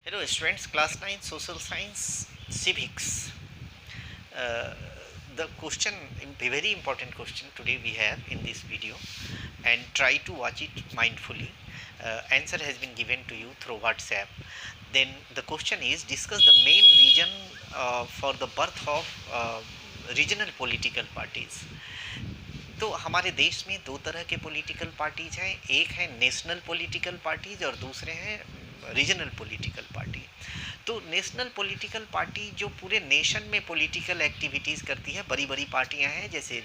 Hello students, class 9 social science civics. Uh, the question, a very important question today we have in this video, and try to watch it mindfully. Answer has been given to you through WhatsApp. Then the question is, discuss the main reason for the birth of regional political parties. तो हमारे देश में दो तरह के political parties हैं, एक है नेशनल पॉलिटिकल पार्टीज और दूसरे हैं रीजनल पॉलिटिकल पार्टी। तो नेशनल पॉलिटिकल पार्टी जो पूरे नेशन में पॉलिटिकल एक्टिविटीज़ करती है, बड़ी बड़ी पार्टियां हैं, जैसे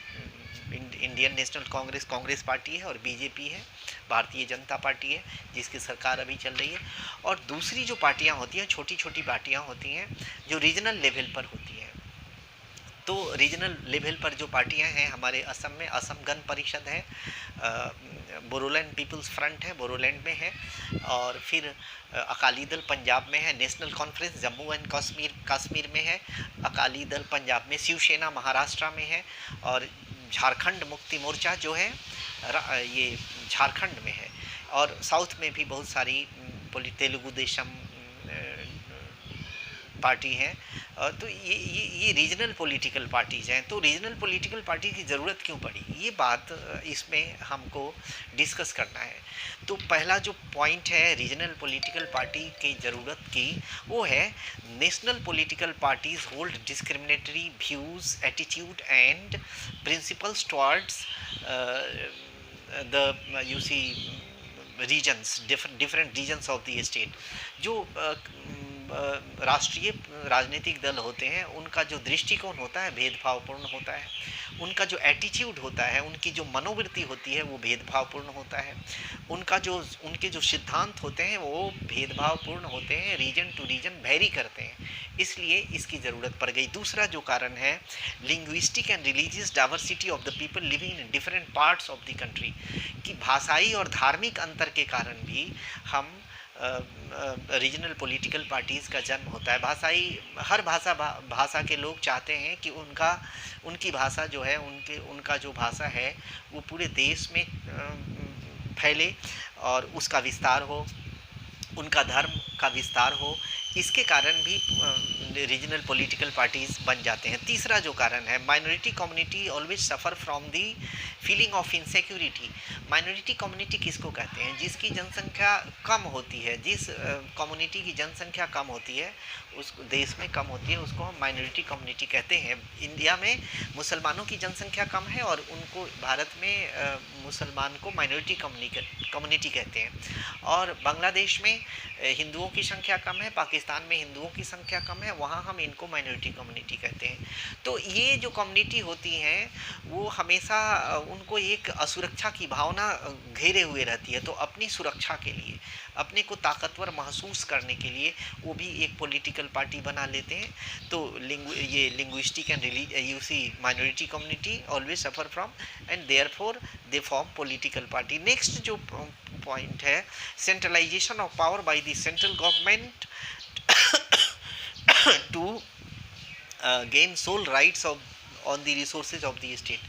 Indian national Congress Congress party है और बीजेपी है, भारतीय जनता पार्टी है जिसकी सरकार अभी चल रही है। और दूसरी जो पार्टियां होती हैं, छोटी छोटी पार्टियां होती हैं जो रीजनल लेवल पर होती हैं। तो रीजनल लेवल पर जो पार्टियां हैं हमारे असम में, असम गण परिषद है, बोरोलैंड पीपल्स फ्रंट है, बोरोलैंड में है, और फिर अकाली दल पंजाब में है, national conference Jammu and Kashmir में है, अकाली दल पंजाब में, शिवसेना महाराष्ट्र में है, और झारखंड मुक्ति मोर्चा जो है ये झारखंड में है, और साउथ में भी बहुत सारी तेलुगु देशम पार्टी हैं। तो ये रीजनल पॉलिटिकल पार्टीज़ हैं। तो रीजनल पॉलिटिकल पार्टी की ज़रूरत क्यों पड़ी, ये बात इसमें हमको डिस्कस करना है। तो पहला जो पॉइंट है रीजनल पॉलिटिकल पार्टी की ज़रूरत की, वो है national political parties hold discriminatory views, attitude and principles towards the U C regions, different regions of the state. जो राष्ट्रीय राजनीतिक दल होते हैं उनका जो दृष्टिकोण होता है भेदभावपूर्ण होता है, उनका जो एटीट्यूड होता है, उनकी जो मनोवृत्ति होती है वो भेदभावपूर्ण होता है, उनके जो सिद्धांत होते हैं वो भेदभावपूर्ण होते हैं, रीजन टू रीजन वेरी करते हैं, इसलिए इसकी ज़रूरत पड़ गई। दूसरा जो कारण है linguistic and religious diversity of the people living in different parts of the country, कि भाषाई और धार्मिक अंतर के कारण भी हम रीजनल पॉलिटिकल पार्टीज़ का जन्म होता है। हर भाषा के लोग चाहते हैं कि उनकी भाषा जो है, उनका जो भाषा है वो पूरे देश में फैले और उसका विस्तार हो, उनका धर्म का विस्तार हो, इसके कारण भी रीजनल पॉलिटिकल पार्टीज़ बन जाते हैं। तीसरा जो कारण है minority community always suffer from the feeling of insecurity. Minority community किसको कहते हैं, जिसकी जनसंख्या कम होती है, जिस कम्युनिटी की जनसंख्या कम होती है, उस देश में कम होती है, उसको हम माइनॉरिटी कम्युनिटी कहते हैं। इंडिया में मुसलमानों की जनसंख्या कम है और उनको भारत में मुसलमान को माइनॉरिटी कम्युनिटी कहते हैं। और बांग्लादेश में हिंदुओं की संख्या कम है, पाकिस्तान में हिंदुओं की संख्या कम है, वहाँ हम इनको माइनॉरिटी कम्युनिटी कहते हैं। तो ये जो कम्युनिटी होती हैं वो हमेशा उनको एक असुरक्षा की भावना घेरे हुए रहती है, तो अपनी सुरक्षा के लिए, अपने को ताकतवर महसूस करने के लिए वो भी एक पॉलिटिकल पार्टी बना लेते हैं। तो ये linguistic and U C minority community always suffer from and therefore they form political party. Next जो पॉइंट है centralisation of power by the central government to gain sole rights on the resources of the state.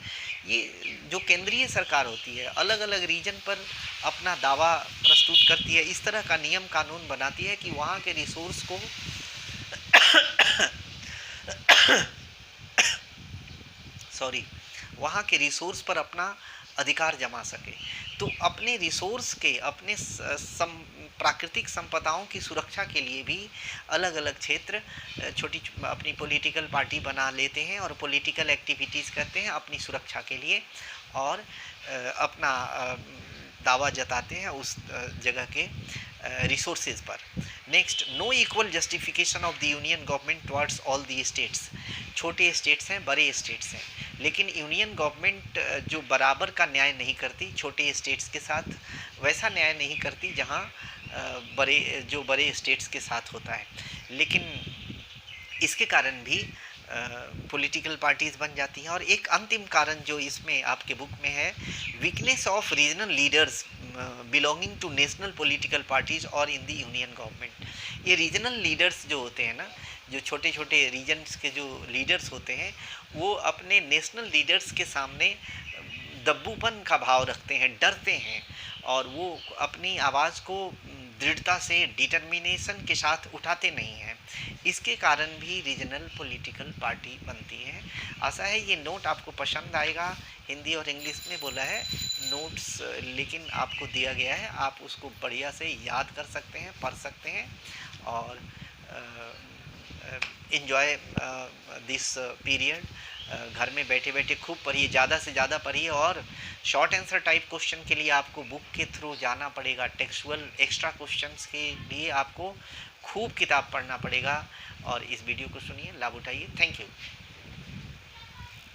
ये जो केंद्रीय सरकार होती है अलग अलग रीजन पर अपना दावा प्रस्तुत करती है, इस तरह का नियम कानून बनाती है कि वहाँ के रिसोर्स को वहाँ के रिसोर्स पर अपना अधिकार जमा सके। तो अपने रिसोर्स के, अपने प्राकृतिक संपदाओं की सुरक्षा के लिए भी अलग अलग क्षेत्र छोटी अपनी पॉलिटिकल पार्टी बना लेते हैं और पॉलिटिकल एक्टिविटीज़ करते हैं अपनी सुरक्षा के लिए, और अपना दावा जताते हैं उस जगह के रिसोर्सेज पर। Next, no equal justification of the union government towards all the states. छोटे स्टेट्स हैं, बड़े स्टेट्स हैं, लेकिन यूनियन गवर्नमेंट जो बराबर का न्याय नहीं करती छोटे स्टेट्स के साथ, वैसा न्याय नहीं करती जहां बड़े स्टेट्स के साथ होता है। लेकिन इसके कारण भी पॉलिटिकल पार्टीज़ बन जाती हैं। और एक अंतिम कारण जो इसमें आपके बुक में है, weakness of regional leaders belonging to national political parties और इन द यूनियन गवर्नमेंट। ये रीजनल लीडर्स जो होते हैं ना, जो छोटे छोटे रीजन्स के जो लीडर्स होते हैं, वो अपने नेशनल लीडर्स के सामने दब्बूपन का भाव रखते हैं, डरते हैं, और वो अपनी आवाज़ को दृढ़ता से डिटर्मिनेशन के साथ उठाते नहीं हैं। इसके कारण भी रीजनल पॉलिटिकल पार्टी बनती है। आशा है ये नोट आपको पसंद आएगा। हिंदी और इंग्लिश में बोला है नोट्स, लेकिन आपको दिया गया है, आप उसको बढ़िया से याद कर सकते हैं, पढ़ सकते हैं और इन्जॉय दिस पीरियड। घर में बैठे बैठे खूब पढ़िए, ज़्यादा से ज़्यादा पढ़िए और शॉर्ट आंसर टाइप क्वेश्चन के लिए आपको बुक के थ्रू जाना पड़ेगा। टेक्सुअल एक्स्ट्रा क्वेश्चंस के लिए आपको खूब किताब पढ़ना पड़ेगा। और इस वीडियो को सुनिए, लाभ उठाइए। Thank you.